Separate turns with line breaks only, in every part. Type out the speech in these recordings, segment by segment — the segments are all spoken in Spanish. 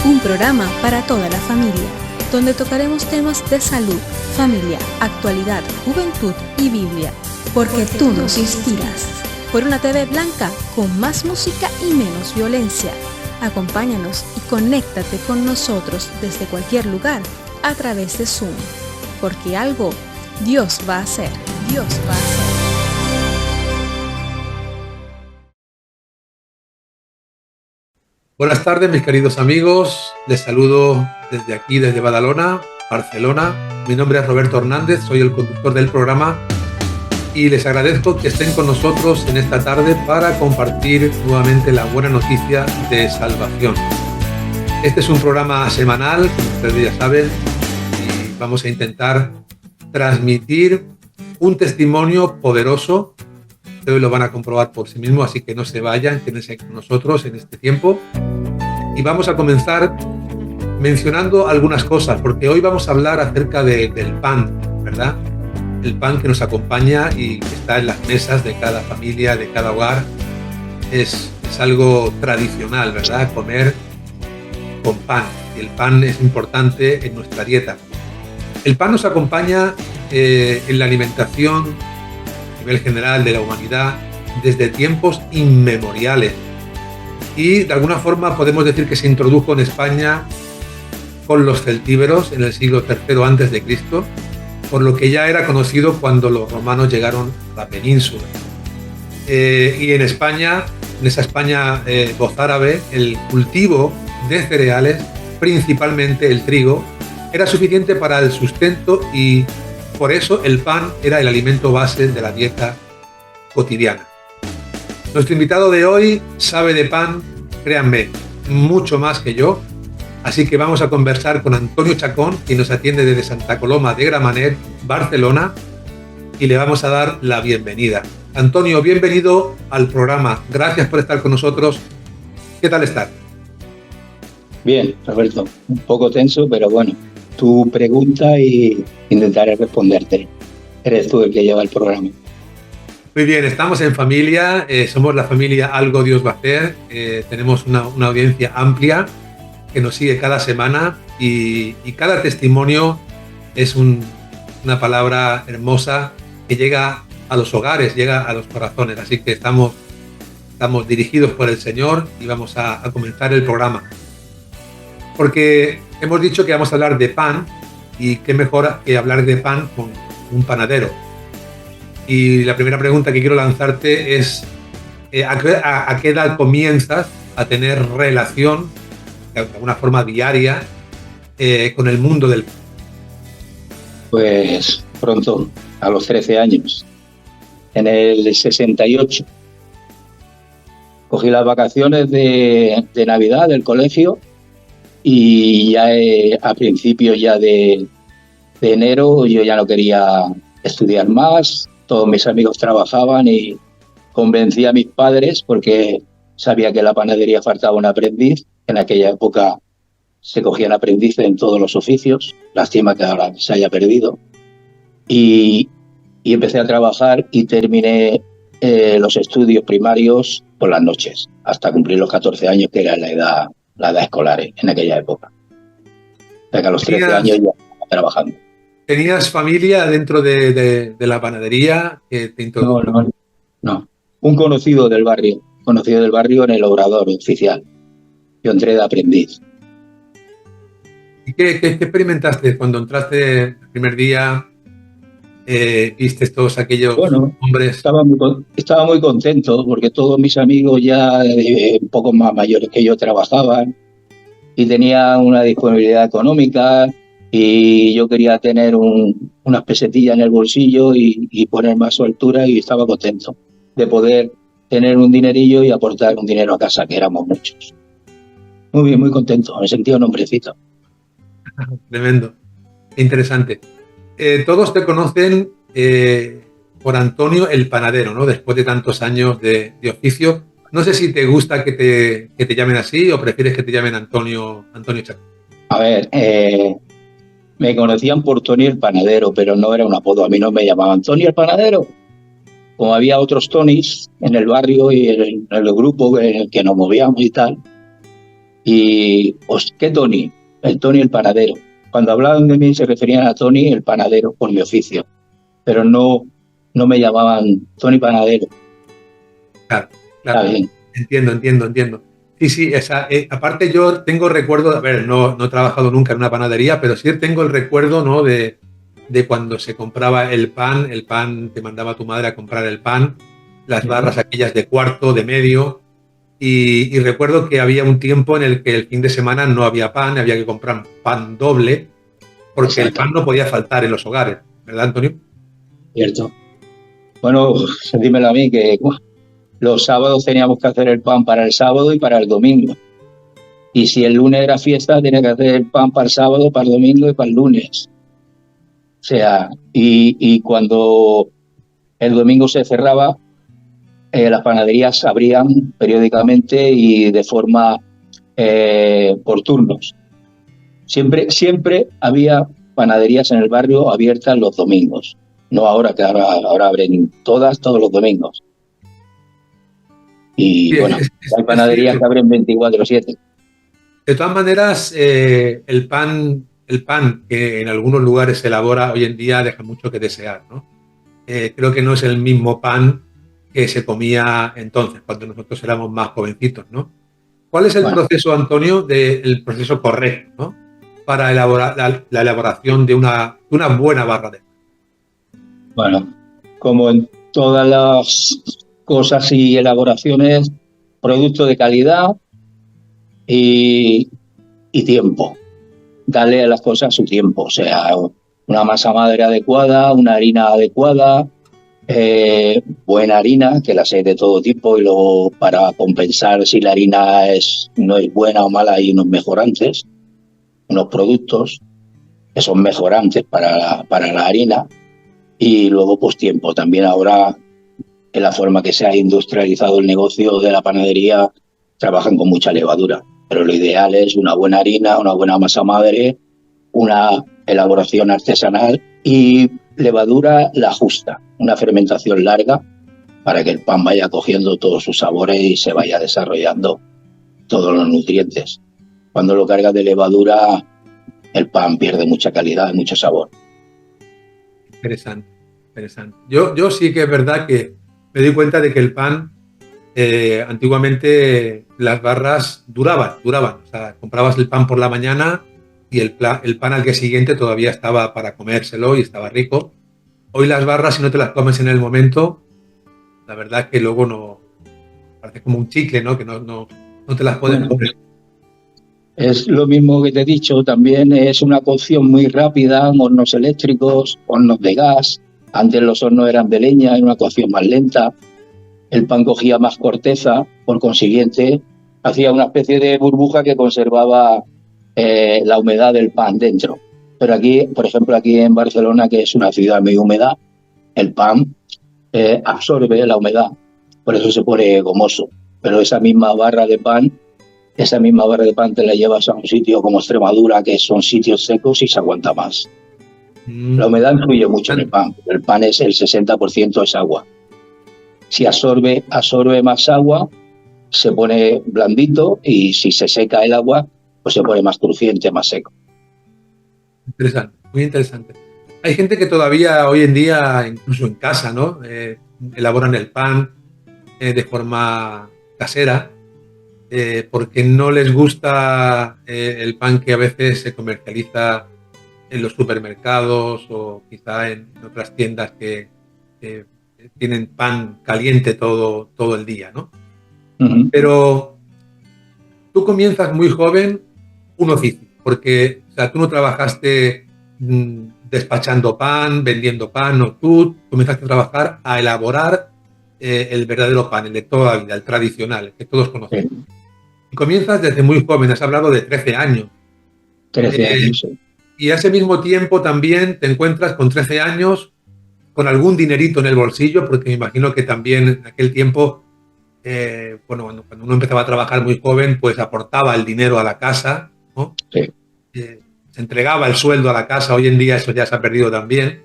un programa para toda la familia, donde tocaremos temas de salud, familia, actualidad, juventud y Biblia, porque tú nos inspiras. Por una TV blanca con más música y menos violencia. Acompáñanos y conéctate con nosotros desde cualquier lugar a través de Zoom, porque algo Dios va a hacer, Dios va a hacer.
Buenas tardes, mis queridos amigos. Les saludo desde aquí, desde Badalona, Barcelona. Mi nombre es Roberto Hernández, soy el conductor del programa y les agradezco que estén con nosotros en esta tarde para compartir nuevamente la buena noticia de salvación. Este es un programa semanal, como ustedes ya saben, y vamos a intentar transmitir un testimonio poderoso. Ustedes lo van a comprobar por sí mismos, así que no se vayan, quédense con nosotros en este tiempo. Y vamos a comenzar mencionando algunas cosas, porque hoy vamos a hablar acerca del pan, ¿verdad? El pan que nos acompaña y que está en las mesas de cada familia, de cada hogar. Es algo tradicional, ¿verdad? Comer con pan. Y el pan es importante en nuestra dieta. El pan nos acompaña en la alimentación a nivel general de la humanidad desde tiempos inmemoriales. Y de alguna forma podemos decir que se introdujo en España con los celtíberos en el siglo III a.C., por lo que ya era conocido cuando los romanos llegaron a la península. Y en España, en esa España mozárabe, el cultivo de cereales, principalmente el trigo, era suficiente para el sustento y por eso el pan era el alimento base de la dieta cotidiana. Nuestro invitado de hoy sabe de pan, créanme, mucho más que yo. Así que vamos a conversar con Antonio Chacón, quien nos atiende desde Santa Coloma de Gramenet, Barcelona, y le vamos a dar la bienvenida. Antonio, bienvenido al programa. Gracias por estar con nosotros. ¿Qué tal estás?
Bien, Roberto. Un poco tenso, pero bueno. Tu pregunta y intentaré responderte. Eres tú el que lleva el programa.
Muy bien, estamos en familia. Somos la familia Algo Dios va a hacer. Tenemos una audiencia amplia que nos sigue cada semana y cada testimonio es una palabra hermosa que llega a los hogares, llega a los corazones. Así que estamos dirigidos por el Señor y vamos a comenzar el programa. Porque hemos dicho que vamos a hablar de pan y qué mejor que hablar de pan con un panadero. Y la primera pregunta que quiero lanzarte es ¿a qué edad comienzas a tener relación de alguna forma diaria con el mundo del pan?
Pues pronto, a los 13 años, en el 68. Cogí las vacaciones de Navidad del colegio y ya a principios ya de enero yo ya no quería estudiar más. Todos mis amigos trabajaban y convencí a mis padres porque sabía que en la panadería faltaba un aprendiz. En aquella época se cogían aprendices en todos los oficios. Lástima que ahora se haya perdido. Y empecé a trabajar y terminé los estudios primarios por las noches, hasta cumplir los 14 años, que era la edad escolar en aquella época. O sea que a los 13 años ya estaba trabajando.
¿Tenías familia dentro de la panadería que te introdujo?
No. Un conocido del barrio en el obrador oficial. Yo entré de aprendiz.
¿Y qué experimentaste cuando entraste el primer día? ¿Viste todos aquellos hombres?
Estaba muy contento porque todos mis amigos ya un poco más mayores que yo trabajaban y tenían una disponibilidad económica y yo quería tener unas pesetillas en el bolsillo y poner más soltura y estaba contento de poder tener un dinerillo y aportar un dinero a casa, que éramos muchos. Muy bien, muy contento, me sentía un hombrecito.
Tremendo, interesante. Todos te conocen por Antonio el panadero, ¿no? Después de tantos años de oficio. No sé si te gusta que te llamen así o prefieres que te llamen Antonio Chacón.
A ver, me conocían por Tony el panadero, pero no era un apodo. A mí no me llamaban Tony el panadero. Como había otros Tonys en el barrio y en el grupo en el que nos movíamos y tal, Y, pues, ¿qué Tony? El Tony el panadero. Cuando hablaban de mí se referían a Tony el panadero por mi oficio, pero no me llamaban Tony panadero.
Claro,
Está
claro.
bien.
Entiendo. Sí, aparte yo tengo recuerdo, a ver, no he trabajado nunca en una panadería, pero sí tengo el recuerdo, ¿no? de cuando se compraba el pan, te mandaba tu madre a comprar el pan, las barras aquellas de cuarto, de medio, y recuerdo que había un tiempo en el que el fin de semana no había pan, había que comprar pan doble, porque el
Exacto.
pan no podía faltar en los hogares, ¿verdad, Antonio?
Cierto. Bueno, dímelo a mí, que los sábados teníamos que hacer el pan para el sábado y para el domingo. Y si el lunes era fiesta, tenía que hacer el pan para el sábado, para el domingo y para el lunes. O sea, y cuando el domingo se cerraba, las panaderías abrían periódicamente y de forma por turnos. Siempre había panaderías en el barrio abiertas los domingos. No ahora, que ahora abren todos los domingos. Y
Sí,
bueno, hay panaderías que abren 24/7.
De todas maneras, el pan que en algunos lugares se elabora hoy en día deja mucho que desear, ¿no? Creo que no es el mismo pan que se comía entonces, cuando nosotros éramos más jovencitos, ¿no? ¿Cuál es el proceso, Antonio, el proceso correcto, ¿no? Para elaborar la elaboración de una buena barra de pan?
Bueno, como en todas las cosas y elaboraciones, producto de calidad y tiempo. Darle a las cosas su tiempo, o sea, una masa madre adecuada, una harina adecuada, buena harina, que las hay de todo tipo, y luego para compensar si la harina no es buena o mala hay unos mejorantes, unos productos que son mejorantes para la harina, y luego pues tiempo. También ahora, en la forma que se ha industrializado el negocio de la panadería, trabajan con mucha levadura, pero lo ideal es una buena harina, una buena masa madre, una elaboración artesanal y levadura la justa, una fermentación larga para que el pan vaya cogiendo todos sus sabores y se vaya desarrollando todos los nutrientes. Cuando lo cargas de levadura, el pan pierde mucha calidad y mucho sabor.
Interesante. Yo sí que es verdad que me di cuenta de que el pan, antiguamente las barras duraban. O sea, comprabas el pan por la mañana y el pan al día siguiente todavía estaba para comérselo y estaba rico. Hoy las barras, si no te las comes en el momento, la verdad es que luego no, parece como un chicle, ¿no? Que no te las puedes comer.
Es lo mismo que te he dicho, también es una cocción muy rápida, hornos eléctricos, hornos de gas. Antes los hornos eran de leña, era una cocción más lenta. El pan cogía más corteza, por consiguiente, hacía una especie de burbuja que conservaba la humedad del pan dentro. Pero aquí, por ejemplo, aquí en Barcelona, que es una ciudad muy húmeda, el pan absorbe la humedad, por eso se pone gomoso. Pero esa misma barra de pan te la llevas a un sitio como Extremadura, que son sitios secos y se aguanta más. La humedad influye mucho en el pan. El pan es el 60% es agua. Si absorbe más agua, se pone blandito, y si se seca el agua, pues se pone más crujiente, más seco.
Interesante, muy interesante. Hay gente que todavía hoy en día, incluso en casa, ¿no? Elaboran el pan de forma casera, porque no les gusta el pan que a veces se comercializa en los supermercados o quizá en otras tiendas que tienen pan caliente todo el día, ¿no? Uh-huh. Pero tú comienzas muy joven un oficio, porque o sea, tú no trabajaste despachando pan, vendiendo pan, no, tú comenzaste a trabajar a elaborar el verdadero pan, el de toda la vida, el tradicional, el que todos conocemos. Sí. Y comienzas desde muy joven, has hablado de 13 años.
13 años, sí.
Y a ese mismo tiempo también te encuentras con 13 años con algún dinerito en el bolsillo, porque me imagino que también en aquel tiempo, cuando uno empezaba a trabajar muy joven, pues aportaba el dinero a la casa, ¿no?
Sí.
Se entregaba el sueldo a la casa. Hoy en día eso ya se ha perdido también.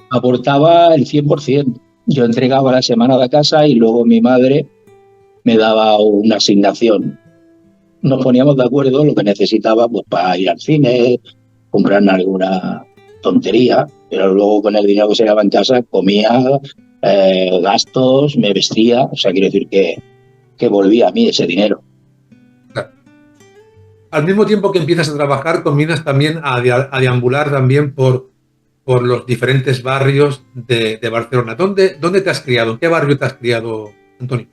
Aportaba el 100%. Yo entregaba la semana a la casa y luego mi madre me daba una asignación nos poníamos de acuerdo lo que necesitaba pues, para ir al cine, comprar alguna tontería, pero luego con el dinero que se daba en casa comía, gastos, me vestía, o sea, quiero decir que volvía a mí ese dinero.
Claro. Al mismo tiempo que empiezas a trabajar, combinas también a deambular también por los diferentes barrios de Barcelona. ¿Dónde te has criado? ¿En qué barrio te has criado, Antonio?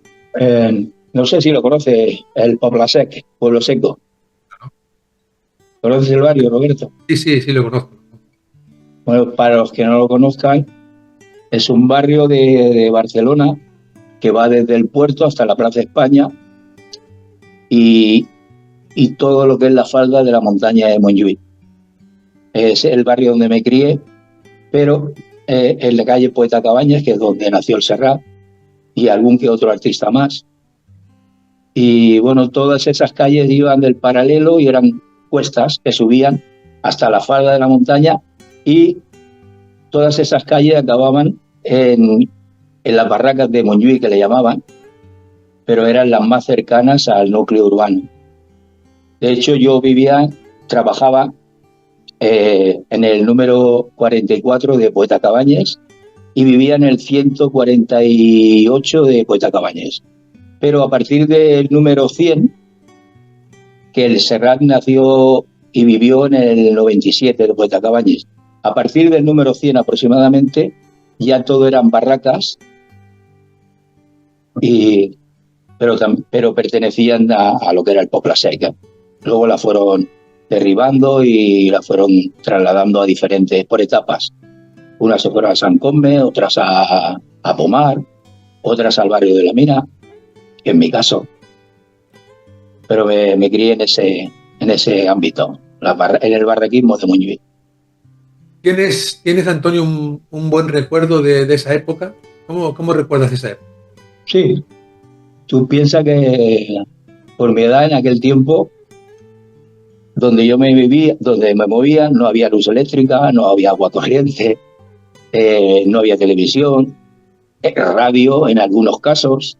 No sé si lo conoces, el Poblasec, Pueblo Seco. ¿Conoces el barrio, Roberto?
Sí, lo conozco.
Bueno, para los que no lo conozcan, es un barrio de Barcelona que va desde el puerto hasta la Plaza España y todo lo que es la falda de la montaña de Montjuïc. Es el barrio donde me crié, pero en la calle Poeta Cabañas, que es donde nació el Serrat, y algún que otro artista más. Y bueno, todas esas calles iban del paralelo y eran cuestas que subían hasta la falda de la montaña, y todas esas calles acababan en las barracas de Montjuïc, que le llamaban, pero eran las más cercanas al núcleo urbano. De hecho, yo trabajaba en el número 44 de Poeta Cabañas y vivía en el 148 de Poeta Cabañas. Pero a partir del número 100, que el Serrat nació y vivió en el 97 de Poeta Cabañas, a partir del número 100 aproximadamente, ya todo eran barracas, pero pertenecían a lo que era el Poblasec. Luego la fueron derribando y la fueron trasladando a diferentes, por etapas. Unas se fueron a San Cosme, otras a Pomar, otras al barrio de la Mina, en mi caso. Pero me crié en ese ámbito, en el barraquismo de Montjuïc.
¿Tienes, Antonio, un buen recuerdo de esa época? ¿Cómo recuerdas esa época?
Sí, tú piensas que por mi edad en aquel tiempo, donde me movía, no había luz eléctrica, no había agua corriente, no había televisión, radio en algunos casos,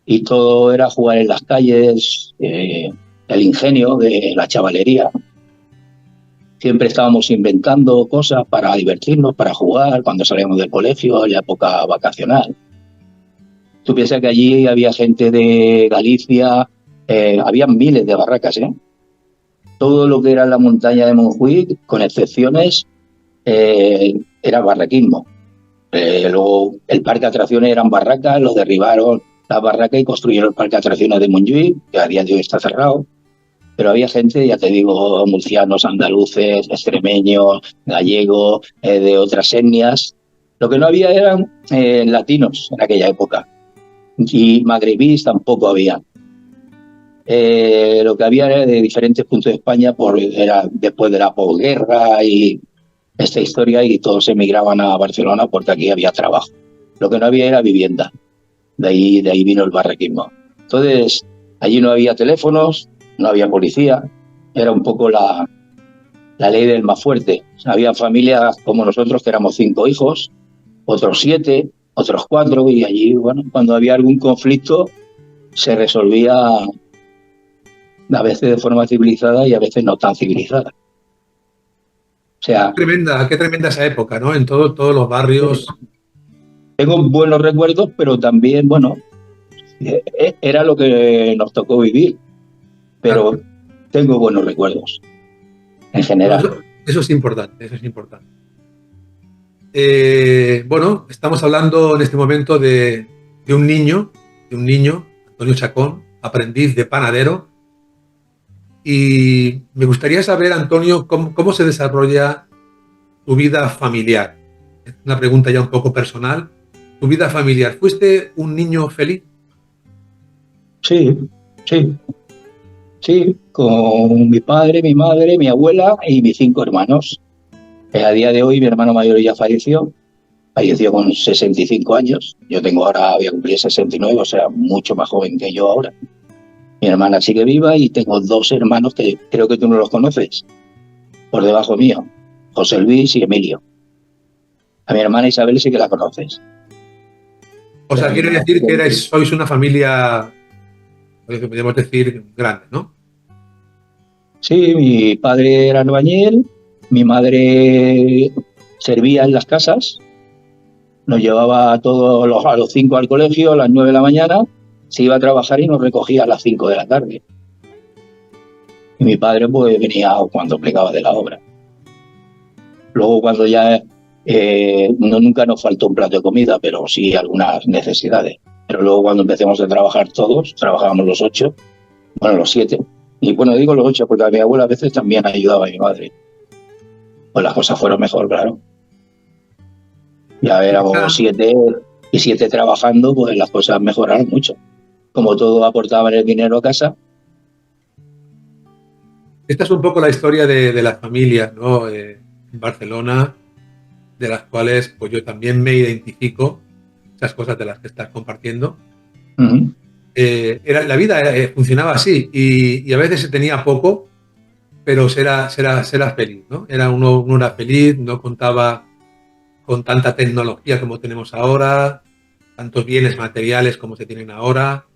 y todo era jugar en las calles, el ingenio de la chavalería. Siempre estábamos inventando cosas para divertirnos, para jugar, cuando salíamos del colegio, en la época vacacional. Tú piensas que allí había gente de Galicia, había miles de barracas, Todo lo que era la montaña de Montjuïc, con excepciones, era barraquismo. Luego el parque de atracciones eran barracas, los derribaron las barracas y construyeron el parque de atracciones de Montjuïc, que a día de hoy está cerrado. Pero había gente, ya te digo, murcianos, andaluces, extremeños, gallegos, de otras etnias. Lo que no había eran latinos en aquella época. Y magrebíes tampoco había. Lo que había era de diferentes puntos de España, era después de la posguerra y esta historia, y todos emigraban a Barcelona porque aquí había trabajo. Lo que no había era vivienda. De ahí vino el barraquismo. Entonces, allí no había teléfonos, no había policía, era un poco la ley del más fuerte. Había familias como nosotros, que éramos 5 hijos, otros 7, otros 4, y allí, bueno, cuando había algún conflicto, se resolvía a veces de forma civilizada y a veces no tan civilizada. O sea,
Qué tremenda esa época, ¿no? En todos los barrios.
tengo buenos recuerdos, pero también, bueno, era lo que nos tocó vivir. Pero claro, tengo buenos recuerdos, en general.
Eso es importante, bueno, estamos hablando en este momento de un niño, Antonio Chacón, aprendiz de panadero. Y me gustaría saber, Antonio, cómo se desarrolla tu vida familiar. Es una pregunta ya un poco personal. ¿Tu vida familiar? ¿Fuiste un niño feliz?
Sí, con mi padre, mi madre, mi abuela y mis 5 hermanos. A día de hoy mi hermano mayor ya falleció con 65 años. Yo voy a cumplir 69, o sea, mucho más joven que yo ahora. Mi hermana sigue viva y tengo 2 hermanos que creo que tú no los conoces, por debajo mío, José Luis y Emilio. A mi hermana Isabel sí que la conoces.
O sea, quiere decir que sois una familia, podríamos decir, grande, ¿no?
Sí, mi padre era albañil, mi madre servía en las casas, nos llevaba a los 5 al colegio, a las 9 de la mañana, se iba a trabajar y nos recogía a las 5 de la tarde. Y mi padre pues venía cuando plegaba de la obra. Luego cuando ya nunca nos faltó un plato de comida, pero sí algunas necesidades. Pero luego cuando empecemos a trabajar todos, trabajábamos los 8, bueno, los 7. Y bueno, digo los 8 porque a mi abuela a veces también ayudaba a mi madre. Pues las cosas fueron mejor, claro. Ya éramos 7 y 7 trabajando, pues las cosas mejoraron mucho. Como todos aportaban el dinero a casa.
Esta es un poco la historia de las familias, ¿no? En Barcelona, de las cuales pues yo también me identifico, esas cosas de las que estás compartiendo.
Uh-huh.
La vida funcionaba así y a veces se tenía poco, pero se era feliz, ¿no? Uno era feliz, no contaba con tanta tecnología como tenemos ahora, tantos bienes materiales como se tienen ahora,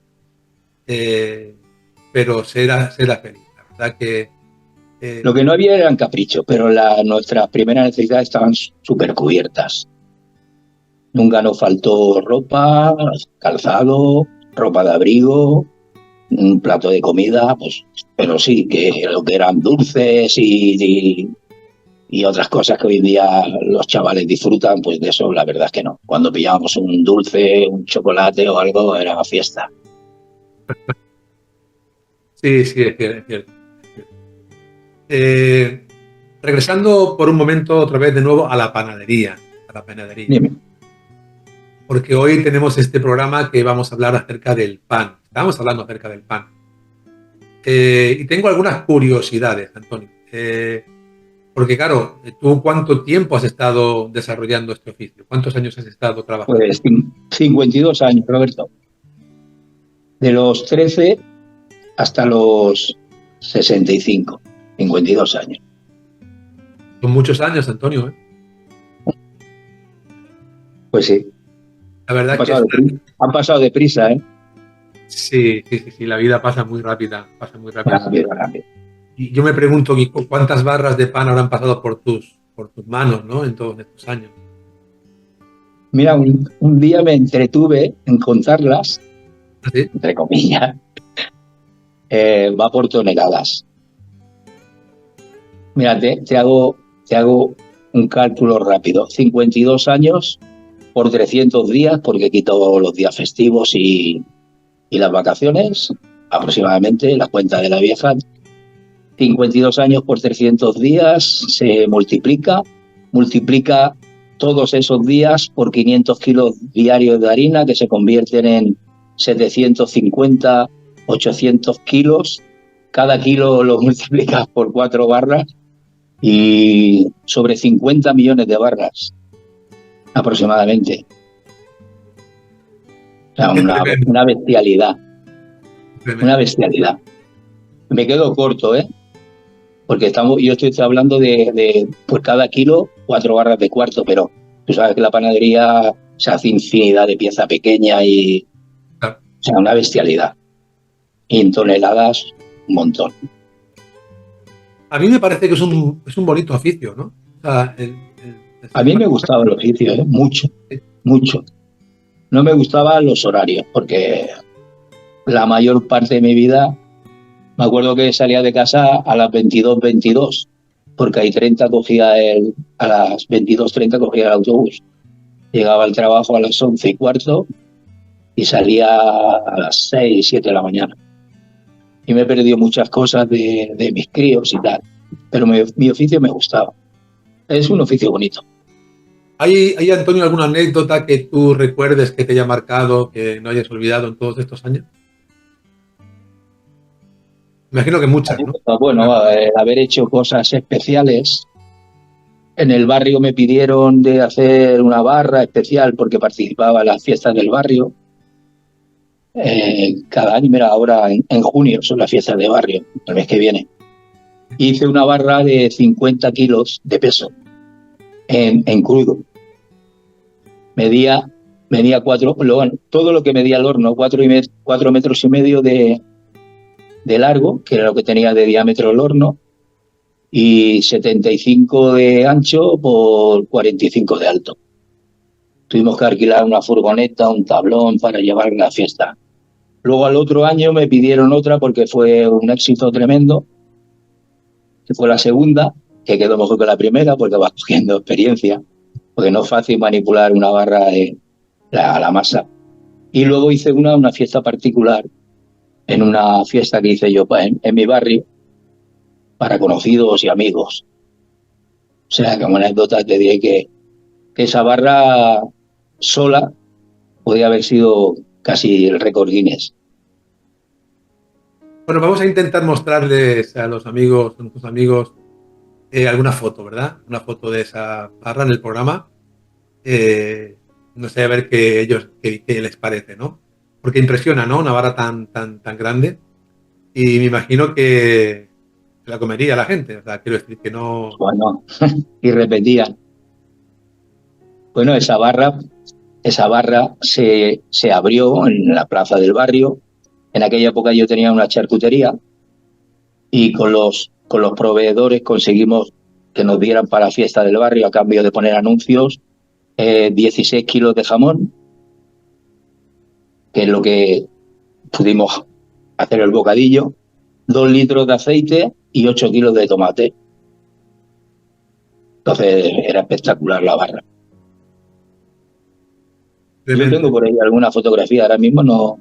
pero se era feliz. La verdad que...
Lo que no había eran caprichos, pero nuestras primeras necesidades estaban súper cubiertas. Nunca nos faltó ropa, calzado, ropa de abrigo, un plato de comida, pues, pero sí, que lo que eran dulces y otras cosas que hoy en día los chavales disfrutan, pues de eso la verdad es que no. Cuando pillábamos un dulce, un chocolate o algo, era una fiesta.
Sí, es cierto. Regresando por un momento otra vez de nuevo a la panadería.
Dime.
Porque hoy tenemos este programa que vamos a hablar acerca del pan. Estamos hablando acerca del pan. Y tengo algunas curiosidades, Antonio. Porque claro, ¿tú cuánto tiempo has estado desarrollando este oficio? ¿Cuántos años has estado trabajando?
Pues 52 años, Roberto. De los 13 hasta los 65. 52 años.
Son muchos años, Antonio, ¿eh?
Pues sí.
La verdad
han pasado deprisa, ¿eh?
Sí, la vida pasa muy rápida,
Rápido.
Y yo me pregunto cuántas barras de pan habrán pasado por tus manos, ¿no? En todos estos años.
Mira, un día me entretuve en contarlas,
¿Sí?
entre comillas, va por toneladas. Mira, te hago un cálculo rápido. 52 años por 300 días, porque quito los días festivos y las vacaciones, aproximadamente, la cuenta de la vieja. 52 años por 300 días se multiplica todos esos días por 500 kilos diarios de harina, que se convierten en 750, 800 kilos. Cada kilo lo multiplicas por 4 barras y sobre 50 millones de barras, aproximadamente. O sea, una bestialidad. Una bestialidad. Me quedo corto, ¿eh? Porque yo estoy hablando de por cada kilo 4 barras de cuarto, pero tú sabes que la panadería se hace infinidad de pieza pequeña y... O sea, una bestialidad. Y en toneladas, un montón.
A mí me parece que es un bonito oficio, ¿no? O sea,
a mí me gustaba el oficio, ¿eh? Mucho. No me gustaban los horarios, porque la mayor parte de mi vida, me acuerdo que salía de casa a las 22:22, porque a las 22:30 cogía el autobús. Llegaba al trabajo a las 11:15 y salía a las 6, 7 de la mañana. Y me he perdido muchas cosas de mis críos y tal, pero mi oficio me gustaba. Es un oficio bonito.
¿Hay, Antonio, alguna anécdota que tú recuerdes que te haya marcado, que no hayas olvidado en todos estos años? Me imagino que muchas, ¿no?
Bueno, haber hecho cosas especiales. En el barrio me pidieron de hacer una barra especial porque participaba en las fiestas del barrio. Cada año, mira, ahora en junio son las fiestas de barrio, el mes que viene. Hice una barra de 50 kilos de peso en crudo. Medía 4, todo lo que medía el horno, 4,5 metros de de largo, que era lo que tenía de diámetro el horno, y 75 de ancho por 45 de alto. Tuvimos que alquilar una furgoneta, un tablón para llevar la fiesta. Luego al otro año me pidieron otra porque fue un éxito tremendo, que fue la segunda, que quedó mejor que la primera porque vas cogiendo experiencia, porque no es fácil manipular una barra de la masa. Y luego hice una fiesta particular, en una fiesta que hice yo en mi barrio, para conocidos y amigos. O sea, como anécdota te diré que esa barra sola podía haber sido casi el récord Guinness.
Bueno, vamos a intentar mostrarles a los amigos, a nuestros amigos, alguna foto, ¿verdad? Una foto de esa barra en el programa. No sé, a ver qué les parece, ¿no? Porque impresiona, ¿no? Una barra tan grande. Y me imagino que la comería la gente. O sea, quiero decir que no...
Bueno, y repetían. Bueno, esa barra se abrió en la plaza del barrio. En aquella época yo tenía una charcutería y con los proveedores conseguimos que nos dieran para la fiesta del barrio a cambio de poner anuncios 16 kilos de jamón, que es lo que pudimos hacer el bocadillo, 2 litros de aceite y 8 kilos de tomate. Entonces era espectacular la barra.
Tremendo.
Yo tengo por ahí alguna fotografía, ahora mismo no...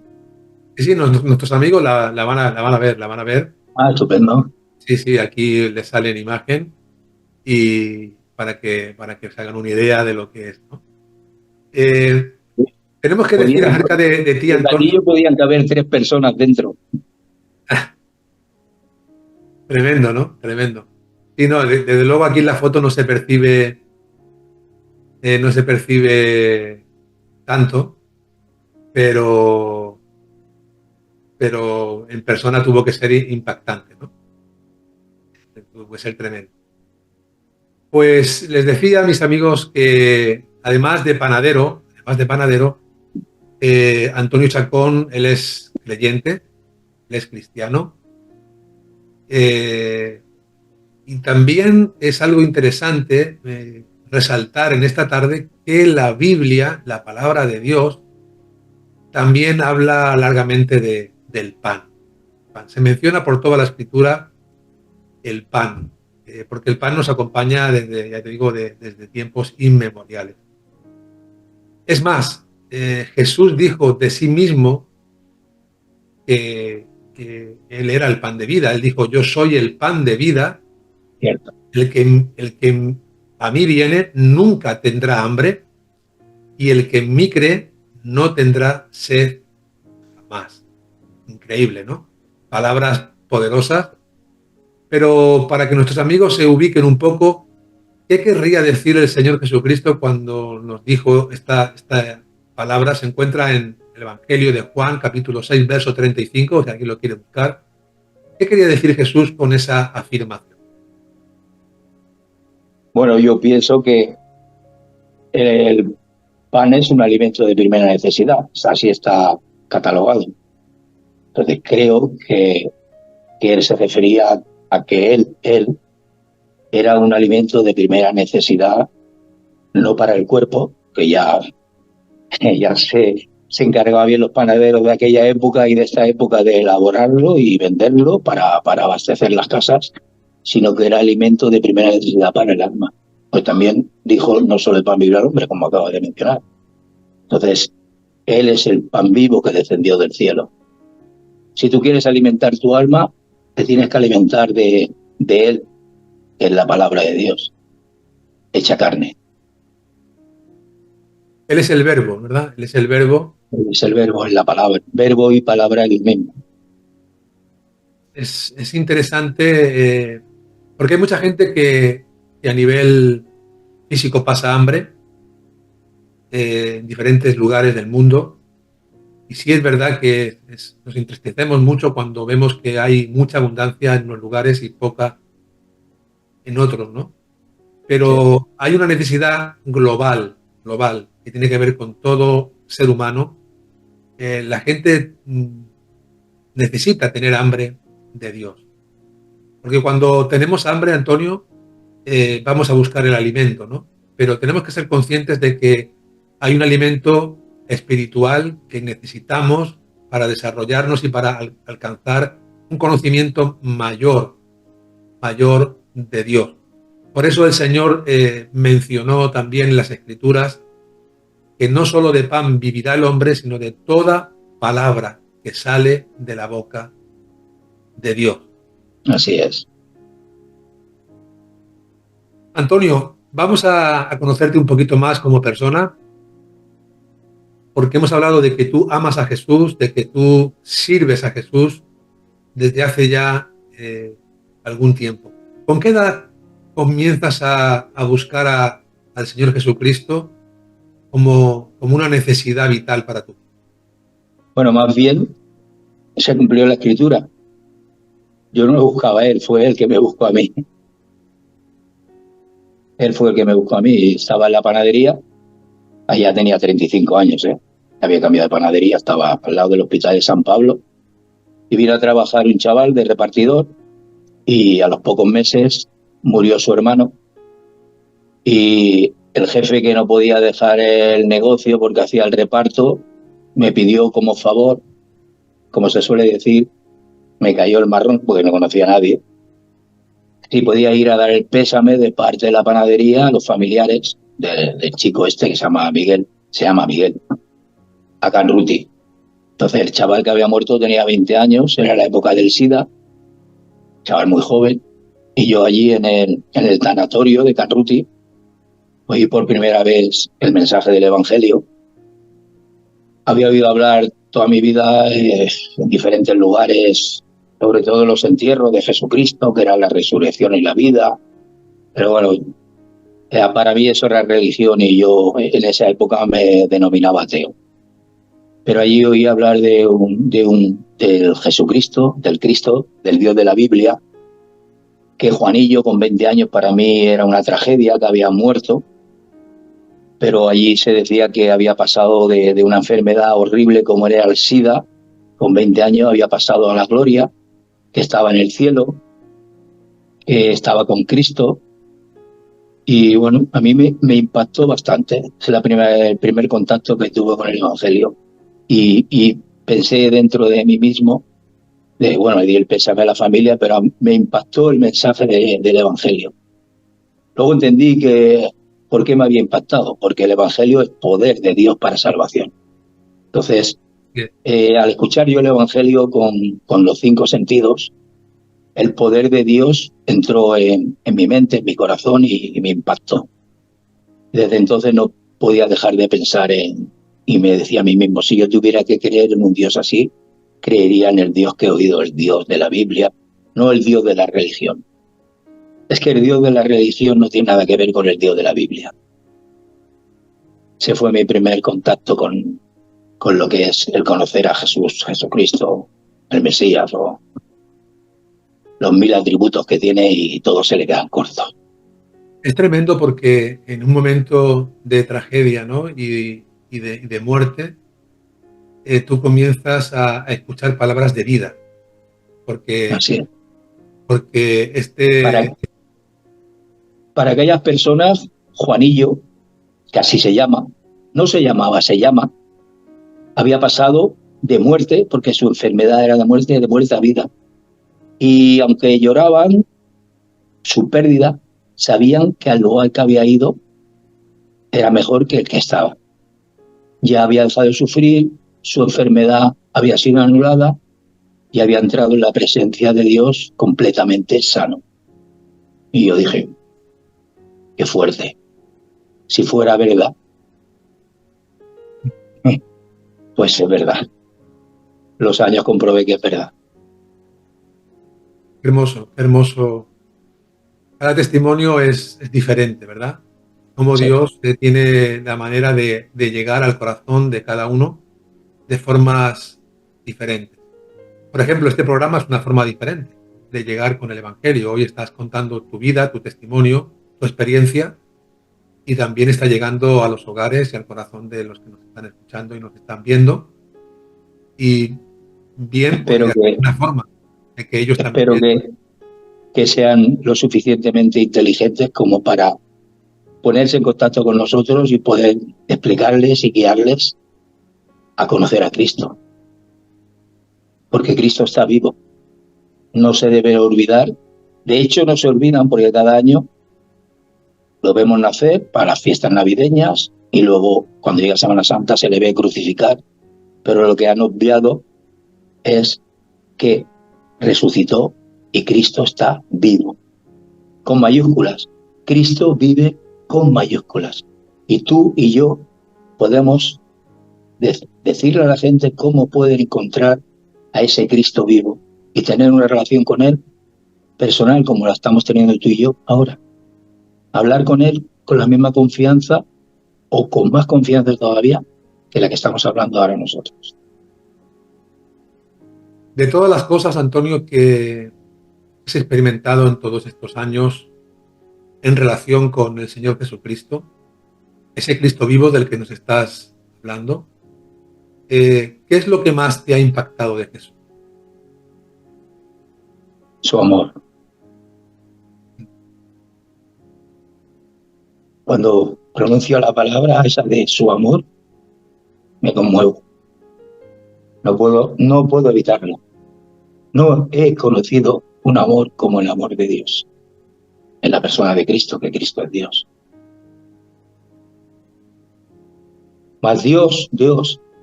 Sí, nuestros amigos la van a ver.
Ah, estupendo.
Sí, aquí les sale en imagen y para que se hagan una idea de lo que es, ¿no? Tenemos que decir acerca de ti, Antonio.
En podían caber 3 personas dentro.
Tremendo, ¿no? Tremendo. Sí, no, desde luego aquí en la foto no se percibe tanto, pero en persona tuvo que ser impactante, ¿no? Tuvo que ser tremendo. Pues les decía a mis amigos que además de panadero, Antonio Chacón, él es creyente, él es cristiano. Y también es algo interesante resaltar en esta tarde que la Biblia, la palabra de Dios, también habla largamente del pan. Se menciona por toda la escritura el pan, porque el pan nos acompaña desde, ya te digo, desde tiempos inmemoriales. Es más, Jesús dijo de sí mismo que Él era el pan de vida. Él dijo, yo soy el pan de vida.
Cierto.
El que a mí viene nunca tendrá hambre y el que en mí cree no tendrá sed jamás. Increíble, ¿no? Palabras poderosas. Pero para que nuestros amigos se ubiquen un poco, ¿qué querría decir el Señor Jesucristo cuando nos dijo esta palabra? Se encuentra en el Evangelio de Juan, capítulo 6, verso 35, si alguien lo quiere buscar. ¿Qué quería decir Jesús con esa afirmación?
Bueno, yo pienso que el pan es un alimento de primera necesidad, así está catalogado. Entonces creo que él se refería a que él era un alimento de primera necesidad, no para el cuerpo, que ya se encargaban bien los panaderos de aquella época y de esta época de elaborarlo y venderlo para abastecer las casas, sino que era alimento de primera necesidad para el alma. Pues también dijo, no solo el pan vive al hombre, como acabo de mencionar. Entonces, Él es el pan vivo que descendió del cielo. Si tú quieres alimentar tu alma, te tienes que alimentar de Él, que es la palabra de Dios, hecha carne.
Él es el verbo, ¿verdad? Él es el verbo.
Él es el verbo, es la palabra. Verbo y palabra es el mismo.
Es interesante porque hay mucha gente que a nivel físico pasa hambre en diferentes lugares del mundo. Y sí es verdad que nos entristecemos mucho cuando vemos que hay mucha abundancia en unos lugares y poca en otros, ¿no? Pero sí, hay una necesidad global, que tiene que ver con todo ser humano. La gente necesita tener hambre, de Dios. Porque cuando tenemos hambre, Antonio, vamos a buscar el alimento, ¿no? Pero tenemos que ser conscientes de que hay un alimento espiritual que necesitamos para desarrollarnos y para alcanzar un conocimiento mayor de Dios. Por eso el Señor mencionó también en las Escrituras que no solo de pan vivirá el hombre, sino de toda palabra que sale de la boca de Dios.
Así es.
Antonio, vamos a conocerte un poquito más como persona, porque hemos hablado de que tú amas a Jesús, de que tú sirves a Jesús desde hace ya algún tiempo. ¿Con qué edad comienzas a buscar al Señor Jesucristo como una necesidad vital para tú?
Bueno, más bien se cumplió la Escritura. Yo no lo buscaba a él, fue él que me buscó a mí. Él fue el que me buscó a mí. Estaba en la panadería, allá tenía 35 años, había cambiado de panadería, estaba al lado del hospital de San Pablo, y vino a trabajar un chaval de repartidor, y a los pocos meses murió su hermano, y el jefe, que no podía dejar el negocio porque hacía el reparto, me pidió como favor, como se suele decir, me cayó el marrón porque no conocía a nadie, si podía ir a dar el pésame de parte de la panadería a los familiares del chico este que se llama Miguel, a Canruti. Entonces el chaval que había muerto tenía 20 años, era la época del SIDA, chaval muy joven, y yo allí en el tanatorio de Canruti oí por primera vez el mensaje del Evangelio. Había oído hablar toda mi vida en diferentes lugares, sobre todo en los entierros de Jesucristo, que era la resurrección y la vida. Pero bueno, para mí eso era religión y yo en esa época me denominaba ateo. Pero allí oí hablar del Jesucristo, del Cristo, del Dios de la Biblia, que Juanillo con 20 años para mí era una tragedia, que había muerto, pero allí se decía que había pasado de una enfermedad horrible como era el SIDA, con 20 años había pasado a la gloria, que estaba en el cielo, que estaba con Cristo. Y bueno, a mí me impactó bastante. Es el primer contacto que tuve con el Evangelio. Y pensé dentro de mí mismo, le di el pésame a la familia, pero me impactó el mensaje del Evangelio. Luego entendí por qué me había impactado, porque el Evangelio es poder de Dios para salvación. Entonces, al escuchar yo el Evangelio con los 5 sentidos, el poder de Dios entró en mi mente, en mi corazón y me impactó. Desde entonces no podía dejar de pensar y me decía a mí mismo, si yo tuviera que creer en un Dios así, creería en el Dios que he oído, el Dios de la Biblia, no el Dios de la religión. Es que el Dios de la religión no tiene nada que ver con el Dios de la Biblia. Ese fue mi primer contacto con lo que es el conocer a Jesús, Jesucristo, el Mesías, o los 1000 atributos que tiene y todos se le quedan cortos.
Es tremendo porque en un momento de tragedia, ¿no? y de muerte, tú comienzas a escuchar palabras de vida. Porque
para aquellas personas, Juanillo, que así se llama, no se llamaba, se llama, había pasado de muerte, porque su enfermedad era de muerte a vida. Y aunque lloraban su pérdida, sabían que al lugar que había ido era mejor que el que estaba. Ya había dejado de sufrir, su enfermedad había sido anulada y había entrado en la presencia de Dios completamente sano. Y yo dije, qué fuerte. Si fuera verdad, pues es verdad. Los años comprobé que es verdad.
Hermoso, hermoso. Cada testimonio es diferente, ¿verdad? Como sí. Dios tiene la manera de llegar al corazón de cada uno de formas diferentes. Por ejemplo, este programa es una forma diferente de llegar con el Evangelio. Hoy estás contando tu vida, tu testimonio, tu experiencia, y también está llegando a los hogares y al corazón de los que nos están escuchando y nos están viendo. Y bien,
pero
porque es una forma de que ellos
Espero
también...
que sean lo suficientemente inteligentes como para ponerse en contacto con nosotros y poder explicarles y guiarles a conocer a Cristo. Porque Cristo está vivo. No se debe olvidar. De hecho, no se olvidan porque cada año lo vemos nacer para las fiestas navideñas y luego, cuando llega Semana Santa, se le ve crucificar. Pero lo que han obviado es que resucitó y Cristo está vivo. Con mayúsculas. Cristo vive con mayúsculas. Y tú y yo podemos decirle a la gente cómo pueden encontrar a ese Cristo vivo y tener una relación con Él personal como la estamos teniendo tú y yo ahora. Hablar con Él con la misma confianza o con más confianza todavía que la que estamos hablando ahora nosotros.
De todas las cosas, Antonio, que has experimentado en todos estos años en relación con el Señor Jesucristo, ese Cristo vivo del que nos estás hablando, ¿qué es lo que más te ha impactado de Jesús?
Su amor. Cuando pronuncio la palabra esa de su amor, me conmuevo. No puedo evitarlo. No he conocido un amor como el amor de Dios, en la persona de Cristo, que Cristo es Dios. Mas Dios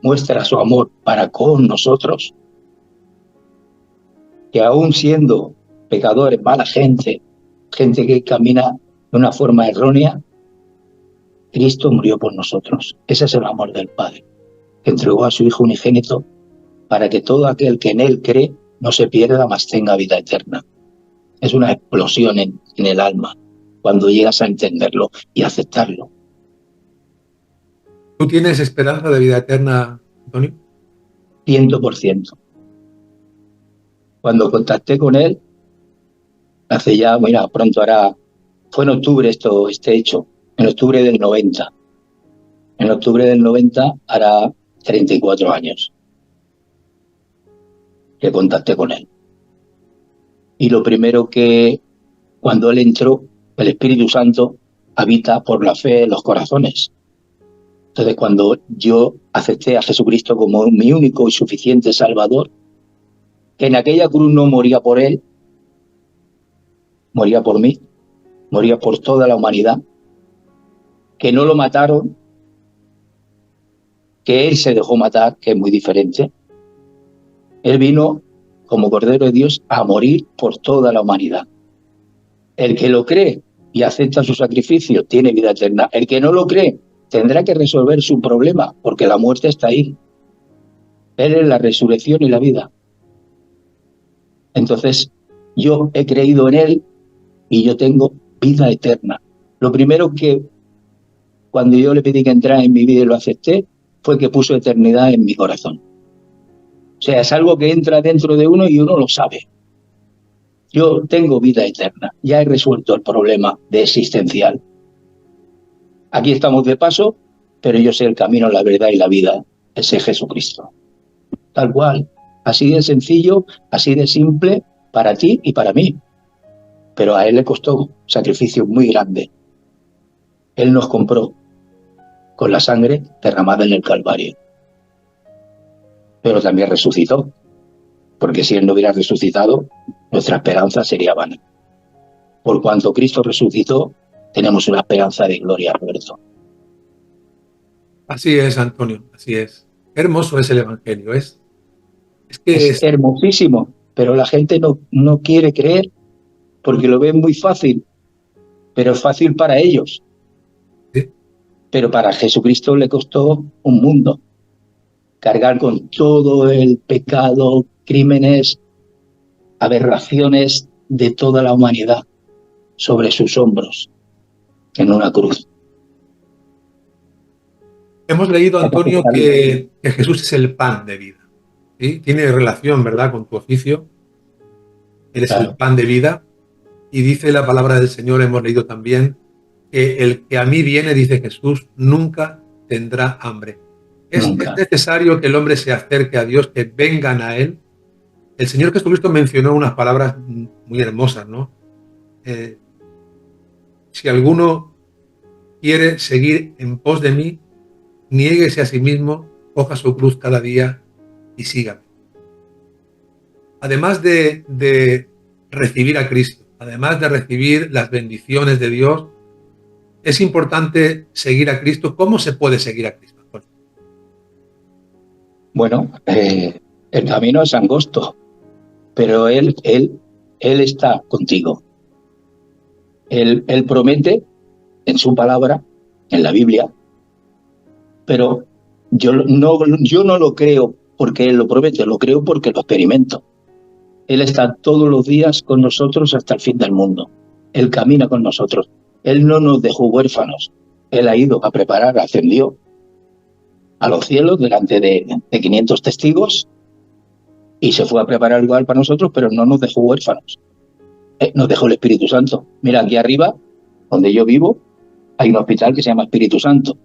muestra su amor para con nosotros, que aún siendo pecadores, mala gente que camina de una forma errónea, Cristo murió por nosotros. Ese es el amor del Padre, que entregó a su Hijo unigénito para que todo aquel que en Él cree no se pierda, mas tenga vida eterna. Es una explosión en el alma cuando llegas a entenderlo y aceptarlo.
¿Tú tienes esperanza de vida eterna, Antonio?
100%. Cuando contacté con Él, hace ya, pronto hará, fue en octubre este hecho, en octubre del 90. En octubre del 90 hará 34 años que contacté con Él. Y lo primero que, cuando Él entró, el Espíritu Santo habita por la fe en los corazones. Entonces, cuando yo acepté a Jesucristo como mi único y suficiente Salvador, que en aquella cruz no moría por Él, moría por mí, moría por toda la humanidad, que no lo mataron, que Él se dejó matar, que es muy diferente. Él vino como Cordero de Dios a morir por toda la humanidad. El que lo cree y acepta su sacrificio tiene vida eterna. El que no lo cree tendrá que resolver su problema, porque la muerte está ahí. Él es la resurrección y la vida. Entonces, yo he creído en Él y yo tengo vida eterna. Lo primero que, cuando yo le pedí que entrara en mi vida y lo acepté, fue que puso eternidad en mi corazón. O sea, es algo que entra dentro de uno y uno lo sabe. Yo tengo vida eterna. Ya he resuelto el problema de existencial. Aquí estamos de paso, pero yo sé el camino, la verdad y la vida. Ese es Jesucristo. Tal cual. Así de sencillo, así de simple para ti y para mí. Pero a Él le costó un sacrificio muy grande. Él nos compró con la sangre derramada en el Calvario. Pero también resucitó, porque si Él no hubiera resucitado, nuestra esperanza sería vana. Por cuanto Cristo resucitó, tenemos una esperanza de gloria, Roberto.
Así es, Antonio, así es. Qué hermoso es el Evangelio, es
hermosísimo, pero la gente no quiere creer porque lo ven muy fácil, pero es fácil para ellos.
¿Sí?
Pero para Jesucristo le costó un mundo. Cargar con todo el pecado, crímenes, aberraciones de toda la humanidad sobre sus hombros en una cruz.
Hemos leído, Antonio, que Jesús es el pan de vida. ¿Sí? Tiene relación, ¿verdad?, con tu oficio. Él es el pan de vida. Y dice la palabra del Señor, hemos leído también, que el que a mí viene, dice Jesús, nunca tendrá hambre. Es necesario que el hombre se acerque a Dios, que vengan a Él, el Señor Jesucristo mencionó unas palabras muy hermosas, ¿no? Si alguno quiere seguir en pos de mí, niéguese a sí mismo, coja su cruz cada día y sígame. Además de recibir a Cristo, además de recibir las bendiciones de Dios, es importante seguir a Cristo. ¿Cómo se puede seguir a Cristo?
Bueno, el camino es angosto, pero Él está contigo. Él promete en su palabra, en la Biblia, pero yo no lo creo porque Él lo promete, lo creo porque lo experimento. Él está todos los días con nosotros hasta el fin del mundo. Él camina con nosotros. Él no nos dejó huérfanos. Él ha ido a preparar, ascendió a los cielos delante de 500 testigos y se fue a preparar el lugar para nosotros, pero no nos dejó huérfanos. Nos dejó el Espíritu Santo. Mira, aquí arriba, donde yo vivo, hay un hospital que se llama Espíritu Santo.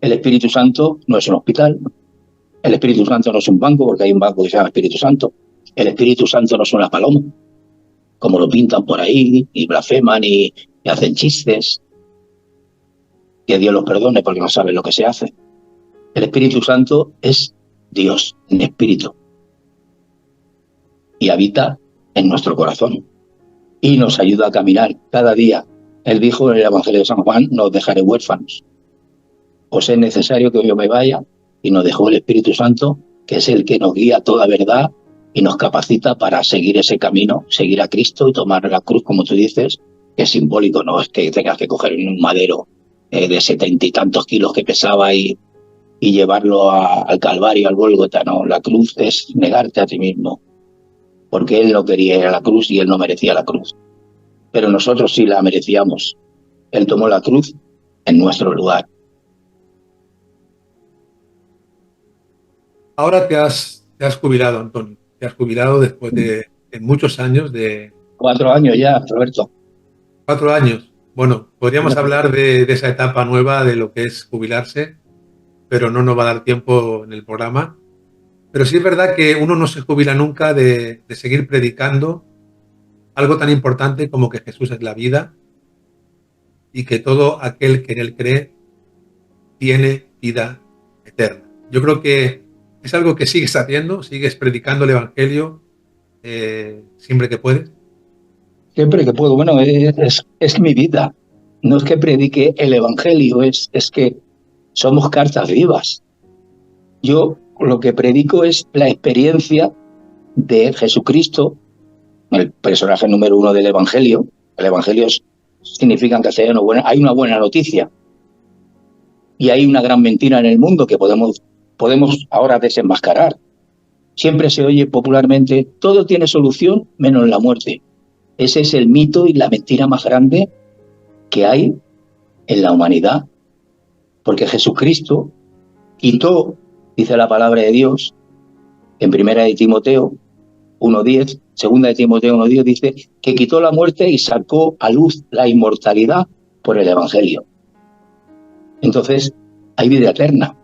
El Espíritu Santo no es un hospital. El Espíritu Santo no es un banco, porque hay un banco que se llama Espíritu Santo. El Espíritu Santo no es una paloma, como lo pintan por ahí, y blasfeman y hacen chistes. Que Dios los perdone porque no saben lo que se hace. El Espíritu Santo es Dios en espíritu y habita en nuestro corazón y nos ayuda a caminar cada día. Él dijo en el Evangelio de San Juan: no os dejaré huérfanos. Os es necesario que yo me vaya, y nos dejó el Espíritu Santo, que es el que nos guía a toda verdad y nos capacita para seguir ese camino, seguir a Cristo y tomar la cruz, como tú dices, que es simbólico, no es que tengas que coger un madero de 70 y tantos kilos que pesaba y llevarlo al Calvario, al Gólgota. No, la cruz es negarte a ti mismo, porque Él no quería ir a la cruz y Él no merecía la cruz. Pero nosotros sí la merecíamos. Él tomó la cruz en nuestro lugar.
Ahora te has jubilado, Antonio. Te has jubilado después de muchos años de...
4 años ya, Roberto.
4 años. Bueno, podríamos hablar de esa etapa nueva de lo que es jubilarse, pero no nos va a dar tiempo en el programa. Pero sí es verdad que uno no se jubila nunca de seguir predicando algo tan importante como que Jesús es la vida y que todo aquel que en Él cree tiene vida eterna. Yo creo que es algo que sigues haciendo, sigues predicando el Evangelio siempre que puedes.
Siempre que puedo. Bueno, es mi vida. No es que predique el Evangelio, es que somos cartas vivas. Yo lo que predico es la experiencia de Jesucristo, el personaje número 1 del Evangelio. El Evangelio significa que hay una buena noticia y hay una gran mentira en el mundo que podemos ahora desenmascarar. Siempre se oye popularmente: todo tiene solución menos la muerte. Ese es el mito y la mentira más grande que hay en la humanidad, porque Jesucristo quitó, dice la palabra de Dios en 1 de Timoteo 1:10, 2 de Timoteo 1:10, dice que quitó la muerte y sacó a luz la inmortalidad por el Evangelio. Entonces hay vida eterna.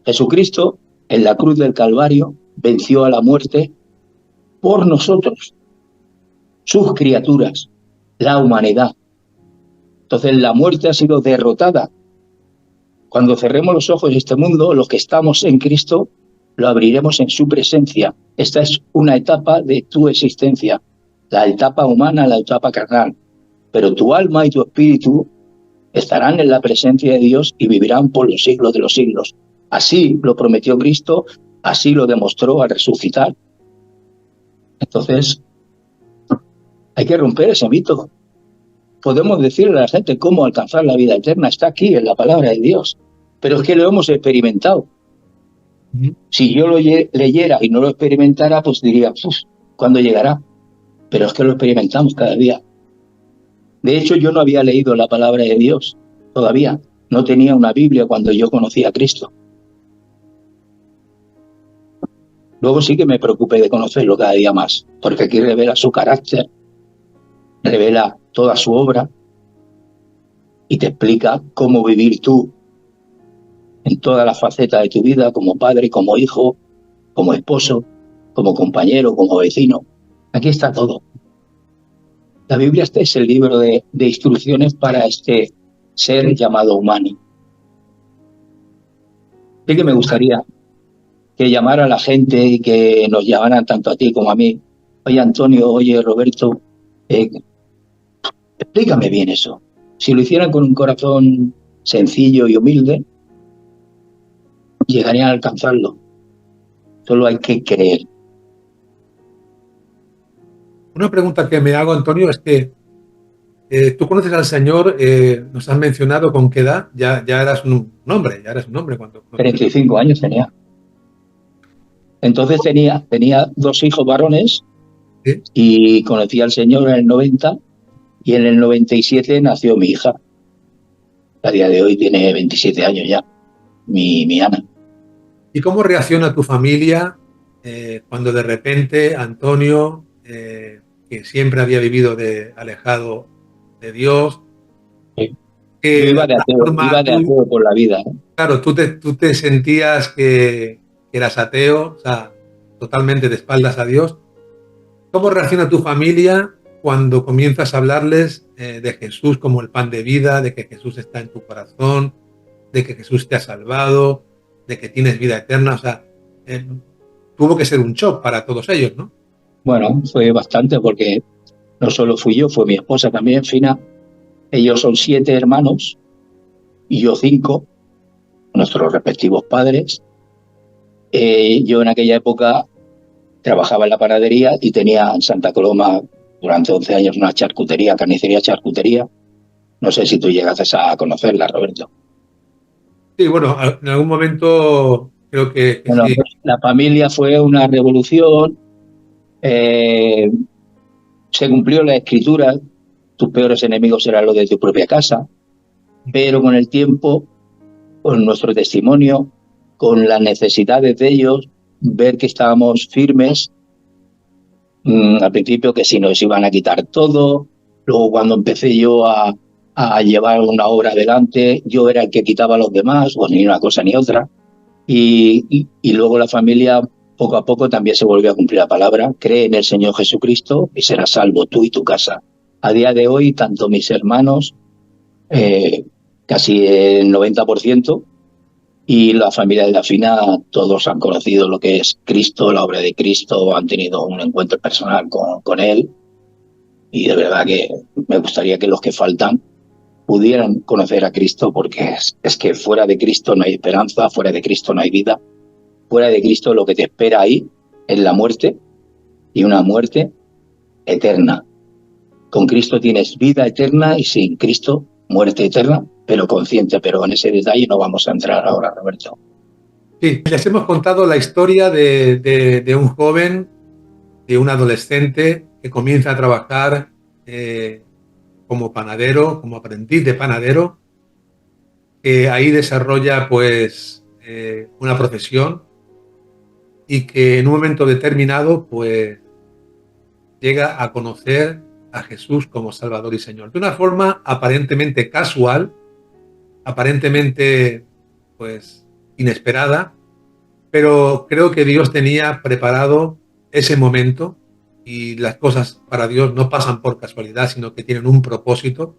Jesucristo en la cruz del Calvario venció a la muerte por nosotros, sus criaturas, la humanidad. Entonces la muerte ha sido derrotada. Cuando cerremos los ojos de este mundo, los que estamos en Cristo lo abriremos en su presencia. Esta es una etapa de tu existencia, la etapa humana, la etapa carnal. Pero tu alma y tu espíritu estarán en la presencia de Dios y vivirán por los siglos de los siglos. Así lo prometió Cristo, así lo demostró al resucitar. Entonces, hay que romper ese mito. Podemos decirle a la gente cómo alcanzar la vida eterna. Está aquí en la palabra de Dios. Pero es que lo hemos experimentado. Si yo lo leyera y no lo experimentara, pues diría: ¿cuándo llegará? Pero es que lo experimentamos cada día. De hecho, yo no había leído la palabra de Dios todavía. No tenía una Biblia cuando yo conocí a Cristo. Luego sí que me preocupé de conocerlo cada día más, porque aquí revela su carácter, revela toda su obra y te explica cómo vivir tú en todas las facetas de tu vida, como padre, como hijo, como esposo, como compañero, como vecino. Aquí está todo. La Biblia es el libro de instrucciones para este ser llamado humano. Sí que me gustaría que llamara a la gente y que nos llamaran tanto a ti como a mí. Oye, Antonio, oye, Roberto, explícame bien eso. Si lo hicieran con un corazón sencillo y humilde, llegarían a alcanzarlo. Solo hay que creer.
Una pregunta que me hago, Antonio, es que tú conoces al Señor, nos has mencionado con qué edad, ya eras un hombre, cuando...
35 años tenía. Entonces tenía 2 hijos varones,
¿Sí?
Y conocí al Señor en el 90 y en el 97 nació mi hija. A día de hoy tiene 27 años ya, mi Ana.
¿Y cómo reacciona tu familia cuando de repente Antonio, que siempre había vivido alejado de Dios,
Sí.
que
Yo iba de ateo por la vida.
Claro, tú te sentías que eras ateo, o sea, totalmente de espaldas a Dios. ¿Cómo reacciona tu familia cuando comienzas a hablarles de Jesús como el pan de vida, de que Jesús está en tu corazón, de que Jesús te ha salvado, de que tienes vida eterna? O sea, tuvo que ser un shock para todos ellos, ¿no?
Bueno, fue bastante porque no solo fui yo, fue mi esposa también, Fina. Ellos son 7 hermanos y yo 5, nuestros respectivos padres. Yo en aquella época trabajaba en la panadería y tenía en Santa Coloma durante 11 años una charcutería, carnicería charcutería. No sé si tú llegaste a conocerla, Roberto.
Sí, bueno, en algún momento creo que
Bueno,
sí.
pues la familia fue una revolución. Se cumplió la escritura. Tus peores enemigos serán los de tu propia casa. Pero con el tiempo, con nuestro testimonio, con las necesidades de ellos, ver que estábamos firmes, al principio que si nos iban a quitar todo, luego cuando empecé yo a llevar una obra adelante, yo era el que quitaba a los demás, pues ni una cosa ni otra, y luego la familia poco a poco también se volvió a cumplir la palabra: cree en el Señor Jesucristo y serás salvo tú y tu casa. A día de hoy, tanto mis hermanos, casi el 90%, y la familia de la Fina, todos han conocido lo que es Cristo, la obra de Cristo, han tenido un encuentro personal con Él, y de verdad que me gustaría que los que faltan pudieran conocer a Cristo, porque es que fuera de Cristo no hay esperanza, fuera de Cristo no hay vida, fuera de Cristo lo que te espera ahí es la muerte, y una muerte eterna. Con Cristo tienes vida eterna y sin Cristo muerte eterna, pero consciente. Pero en ese detalle no vamos a entrar ahora, Roberto.
Sí, les hemos contado la historia de un joven, de un adolescente que comienza a trabajar como panadero, como aprendiz de panadero, que ahí desarrolla pues una profesión y que en un momento determinado pues llega a conocer a Jesús como Salvador y Señor. De una forma aparentemente casual, aparentemente pues inesperada, pero creo que Dios tenía preparado ese momento, y las cosas para Dios no pasan por casualidad, sino que tienen un propósito.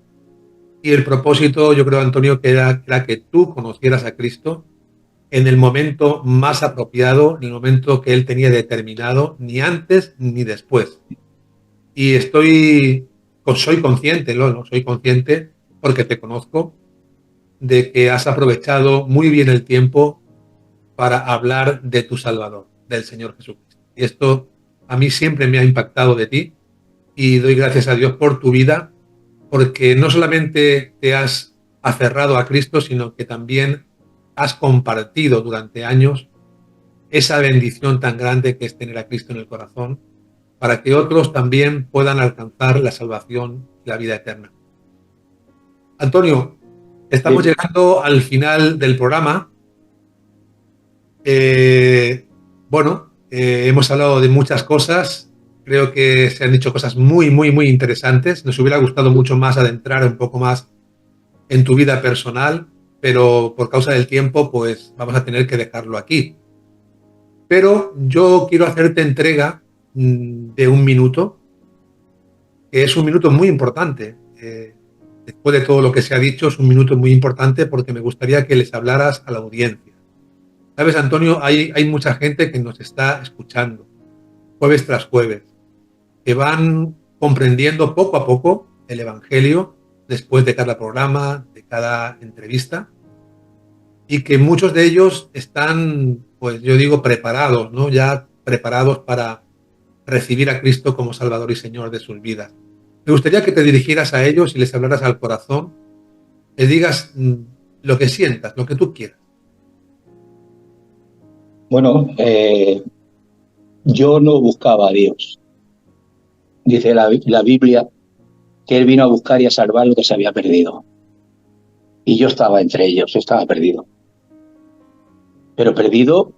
Y el propósito, yo creo, Antonio, que era que tú conocieras a Cristo en el momento más apropiado, en el momento que Él tenía determinado, ni antes ni después. Y soy consciente, Lolo, soy consciente, porque te conozco, de que has aprovechado muy bien el tiempo para hablar de tu Salvador, del Señor Jesucristo. Y esto a mí siempre me ha impactado de ti, y doy gracias a Dios por tu vida, porque no solamente te has aferrado a Cristo, sino que también has compartido durante años esa bendición tan grande que es tener a Cristo en el corazón, para que otros también puedan alcanzar la salvación y la vida eterna. Antonio, estamos llegando al final del programa. Hemos hablado de muchas cosas. Creo que se han dicho cosas muy, muy, muy interesantes. Nos hubiera gustado mucho más adentrar un poco más en tu vida personal, pero por causa del tiempo, pues vamos a tener que dejarlo aquí. Pero yo quiero hacerte entrega de un minuto, que es un minuto muy importante. Después de todo lo que se ha dicho, es un minuto muy importante porque me gustaría que les hablaras a la audiencia. Sabes, Antonio, hay mucha gente que nos está escuchando jueves tras jueves, que van comprendiendo poco a poco el Evangelio después de cada programa, de cada entrevista, y que muchos de ellos están, pues yo digo, preparados, ¿no? Ya preparados para recibir a Cristo como Salvador y Señor de sus vidas. Me gustaría que te dirigieras a ellos y les hablaras al corazón, les digas lo que sientas, lo que tú quieras.
Bueno, yo no buscaba a Dios. Dice la Biblia que Él vino a buscar y a salvar lo que se había perdido. Y yo estaba entre ellos, yo estaba perdido. Pero perdido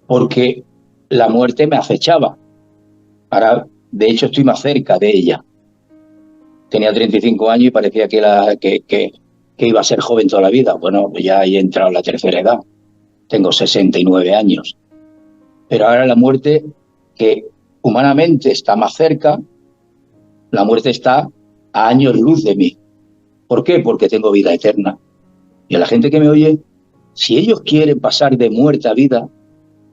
porque la muerte me acechaba. Ahora, de hecho, estoy más cerca de ella. Tenía 35 años y parecía que iba a ser joven toda la vida. Bueno, ya he entrado en la tercera edad. Tengo 69 años. Pero ahora la muerte, que humanamente está más cerca, la muerte está a años luz de mí. ¿Por qué? Porque tengo vida eterna. Y a la gente que me oye, si ellos quieren pasar de muerte a vida,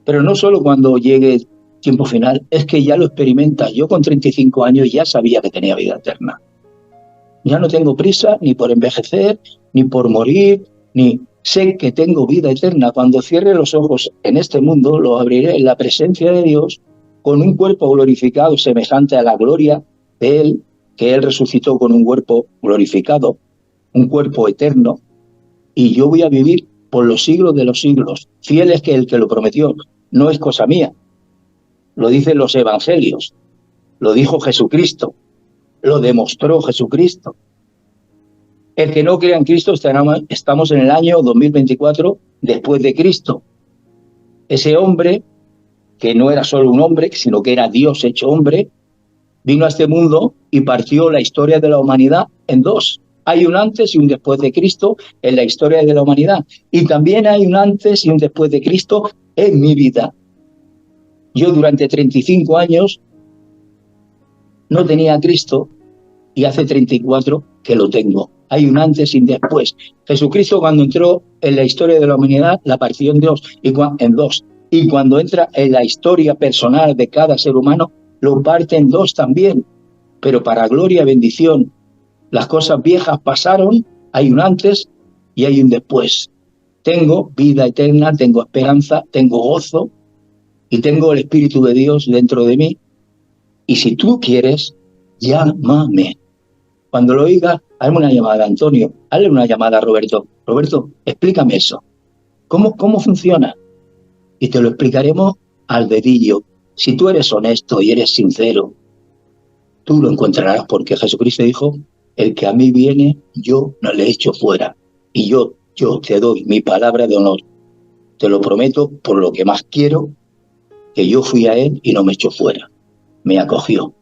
pero no solo cuando llegue el tiempo final, es que ya lo experimentas. Yo con 35 años ya sabía que tenía vida eterna. Ya no tengo prisa ni por envejecer, ni por morir, ni sé que tengo vida eterna. Cuando cierre los ojos en este mundo, lo abriré en la presencia de Dios con un cuerpo glorificado semejante a la gloria de Él, que Él resucitó con un cuerpo glorificado, un cuerpo eterno, y yo voy a vivir por los siglos de los siglos. Fiel es que el que lo prometió, no es cosa mía. Lo dicen los evangelios, lo dijo Jesucristo, lo demostró Jesucristo. El que no crea en Cristo, estamos en el año 2024 después de Cristo. Ese hombre, que no era solo un hombre, sino que era Dios hecho hombre, vino a este mundo y partió la historia de la humanidad en dos. Hay un antes y un después de Cristo en la historia de la humanidad. Y también hay un antes y un después de Cristo en mi vida. Yo durante 35 años no tenía a Cristo y hace 34 que lo tengo. Hay un antes y un después. Jesucristo, cuando entró en la historia de la humanidad, la partió en dos. Y cuando entra en la historia personal de cada ser humano, lo parte en dos también. Pero para gloria y bendición. Las cosas viejas pasaron, hay un antes y hay un después. Tengo vida eterna, tengo esperanza, tengo gozo y tengo el Espíritu de Dios dentro de mí. Y si tú quieres, llámame. Cuando lo oigas, hazme una llamada, Antonio. Hazle una llamada a Roberto. Roberto, explícame eso. ¿Cómo funciona? Y te lo explicaremos al dedillo. Si tú eres honesto y eres sincero, tú lo encontrarás, porque Jesucristo dijo: el que a mí viene, yo no le echo fuera. Y yo te doy mi palabra de honor. Te lo prometo por lo que más quiero, que yo fui a Él y no me echó fuera. Me acogió.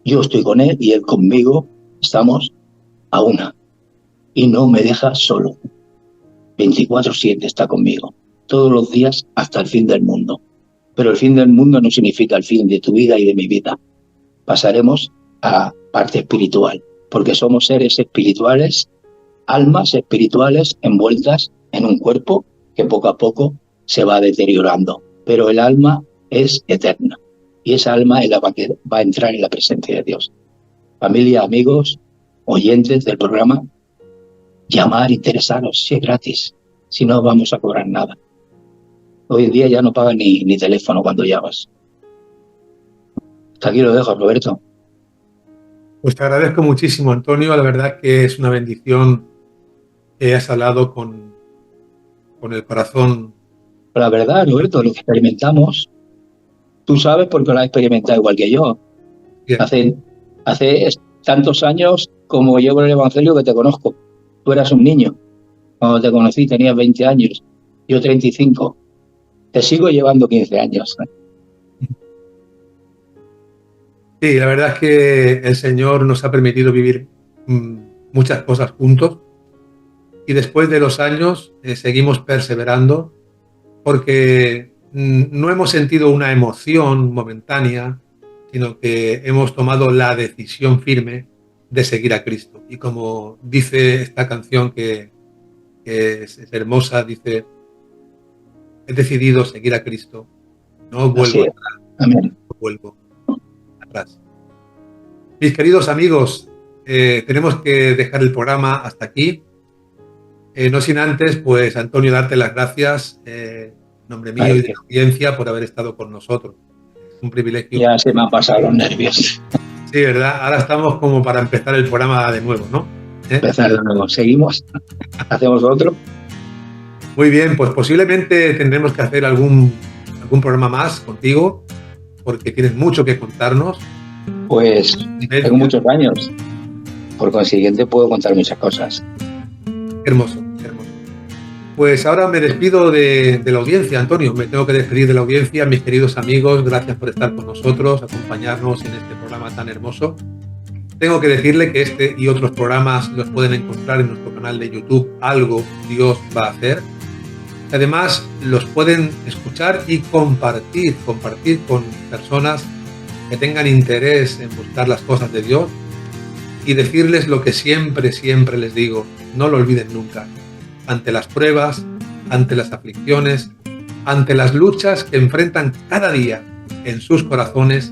Yo estoy con Él y Él conmigo. Estamos a una. Y no me deja solo. 24/7 está conmigo. Todos los días hasta el fin del mundo. Pero el fin del mundo no significa el fin de tu vida y de mi vida. Pasaremos a la parte espiritual. Porque somos seres espirituales, almas espirituales envueltas en un cuerpo que poco a poco se va deteriorando. Pero el alma es eterna. Y esa alma es la que va a entrar en la presencia de Dios. Familia, amigos, oyentes del programa, llamar, interesaros, si es gratis. Si no, vamos a cobrar nada. Hoy en día ya no pagan ni teléfono cuando llamas. Hasta aquí lo dejo, Roberto.
Pues te agradezco muchísimo, Antonio. La verdad que es una bendición que has hablado con el corazón.
La verdad, Roberto, lo que experimentamos, tú sabes porque lo has experimentado igual que yo. Bien. Hace tantos años como llevo el Evangelio que te conozco. Tú eras un niño. Cuando te conocí tenías 20 años. Yo 35. Te sigo llevando 15 años.
Sí, la verdad es que el Señor nos ha permitido vivir muchas cosas juntos y después de los años seguimos perseverando porque no hemos sentido una emoción momentánea, sino que hemos tomado la decisión firme de seguir a Cristo. Y como dice esta canción que es hermosa, dice: he decidido seguir a Cristo, no vuelvo atrás.
Amén.
No vuelvo atrás. Mis queridos amigos, tenemos que dejar el programa hasta aquí. No sin antes, pues, Antonio, darte las gracias en nombre mío y de la audiencia por haber estado con nosotros. Es un privilegio.
Ya se me han pasado los nervios.
Sí, ¿verdad? Ahora estamos como para empezar el programa de nuevo, ¿no?
Empezar de nuevo. Seguimos. Hacemos otro.
Muy bien, pues posiblemente tendremos que hacer algún programa más contigo, porque tienes mucho que contarnos.
Pues tengo muchos años. Por consiguiente, puedo contar muchas cosas.
Hermoso, hermoso. Pues ahora me despido de la audiencia, Antonio. Me tengo que despedir de la audiencia. Mis queridos amigos, gracias por estar con nosotros, acompañarnos en este programa tan hermoso. Tengo que decirle que este y otros programas los pueden encontrar en nuestro canal de YouTube, Algo Dios va a hacer. Además, los pueden escuchar y compartir con personas que tengan interés en buscar las cosas de Dios, y decirles lo que siempre les digo: no lo olviden nunca. Ante las pruebas, ante las aflicciones, ante las luchas que enfrentan cada día en sus corazones,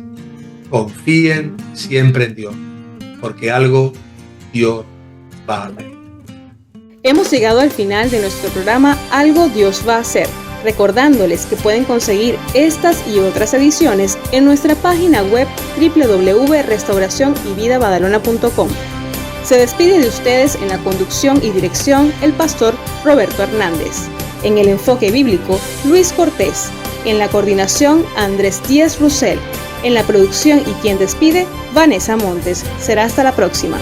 confíen siempre en Dios, porque algo Dios va a hacer.
Hemos llegado al final de nuestro programa Algo Dios va a hacer, recordándoles que pueden conseguir estas y otras ediciones en nuestra página web www.restauracionyvidabadalona.com. Se despide de ustedes en la conducción y dirección el pastor Roberto Hernández. En el enfoque bíblico, Luis Cortés. En la coordinación, Andrés Díaz Russell. En la producción y quien despide, Vanessa Montes. Será hasta la próxima.